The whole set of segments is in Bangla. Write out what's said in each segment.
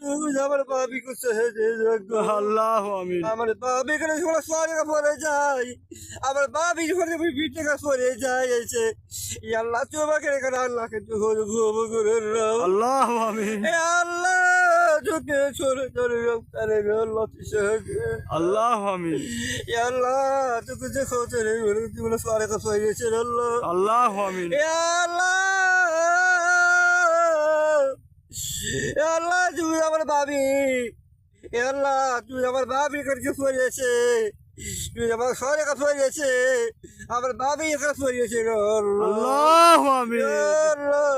তুমি আমার ভাবি করছে আল্লাহ আমিন আমার ভাবি করে সরে পরে যাই আমার ভাবি করে বিটে পরে যাই এসে আল্লাহ তোমাকে এখানে আল্লাহকে করে আল্লাহ আমিন আল্লাহ তোকে সরে সরে রক্তারে আল্লাহ আমিন আল্লাহ তোকে যে খোঁজে তুমি সরে হয়েছে আল্লাহ আল্লাহ আমিন আল্লাহ আল্লাহ তুমি আমার ভাবি আল্লাহ তুই আমার ভাবি কাছে সরিয়েছে তুই আমার শহরে কাছে সরিয়েছে আমার ভাবি কাছে সরিয়েছে আল্লাহ আমিন আল্লাহ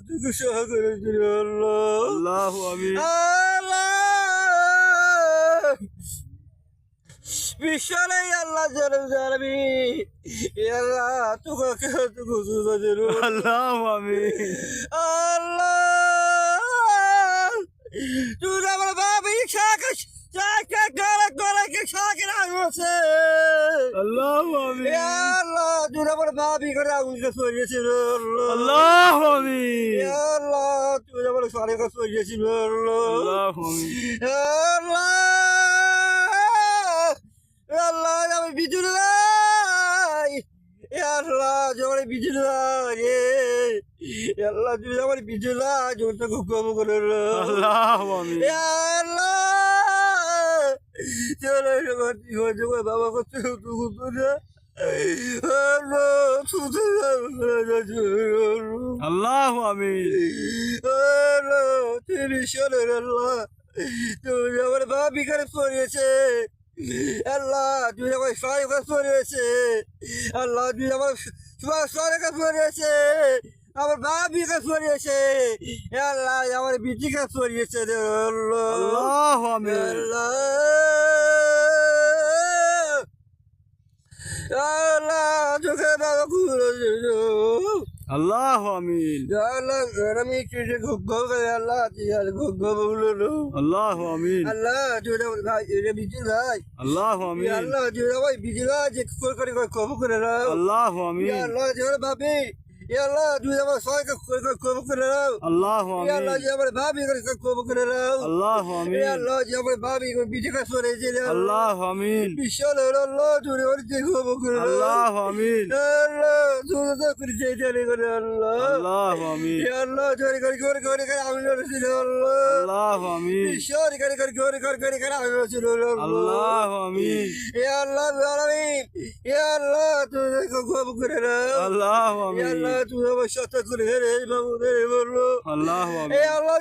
তুই সহ করে দিল আল্লাহ আল্লাহ আমিন আল্লাহ বিশ্বরে আল্লাহ জানবি আল্লাহ তোকে আল্লাহ আমিন আল্লাহ তুই আমার ভাবি আছে আল্লাহ আমিন আল্লাহ তুই আমার ভাবি করে আগুনকে সরিয়েছিল আল্লাহ আমিন আল্লাহ তুই আমার সারে কাছে সরিয়েছিল আল্লাহ আমিন আল্লাহ আল্লাহ আমি বিজুল ভাই আল্লাহ জোরে বিজুল ভাই আল্লাহ তুই আমার বিজুল ভাই জোরটা খুব কম করে আল্লাহ আমিন আল্লাহ চলে বাবা করতে আল্লাহ আমিন তুমি আমার ভাবি করে পড়িয়েছে আল্লাহ তুমি আমার সবাই কাছে পড়িয়েছে আল্লাহ তুমি আমার সবাই কাছে পড়িয়েছে আমার ভাবি কাছে পড়িয়েছে আল্লাহ আমার বিটি কাছে পড়িয়েছে আল্লাহ আমিন আল্লাহ আল্লাহ চোখে বাবা আল্লাহ আমিন আল্লাহ আমি কিছু ঘুঘ আল্লাহ ঘুঘ বললো আল্লাহ আমিন আল্লাহ জোরে ভাই এটা বিজুল ভাই আল্লাহ আমিন আল্লাহ জোরে ভাই বিজুল ভাই যে করে কব করে রাও আল্লাহ আমিন আল্লাহ জোরে ভাবি আল্লাহ তুই আমার সবাইকে কব করে রাও আল্লাহ আল্লাহ আমিন যে আমার ভাবি করে কব করে রাও আল্লাহ আমিন আল্লাহ যে আমার ভাবি বিজে কাজ করে আল্লাহ আমিন বিশাল আল্লাহ জোরে ওর যে কব করে রাও আল্লাহ আমিন আল্লাহ জোরে করে যে করে আল্লাহ আল্লাহ আমিন আল্লাহ জোরে করে আমি রসিল আল্লাহ আল্লাহ আমিন ঈশ্বর করে আমি রসিল আল্লাহ আমিন আল্লাহ আলামিন আল্লাহ তুই কব করে রাও আল্লাহ আমিন আল্লাহ তুই আমার সাথে করে রে বাবু রে বললো আল্লাহ এ আমিন আল্লাহ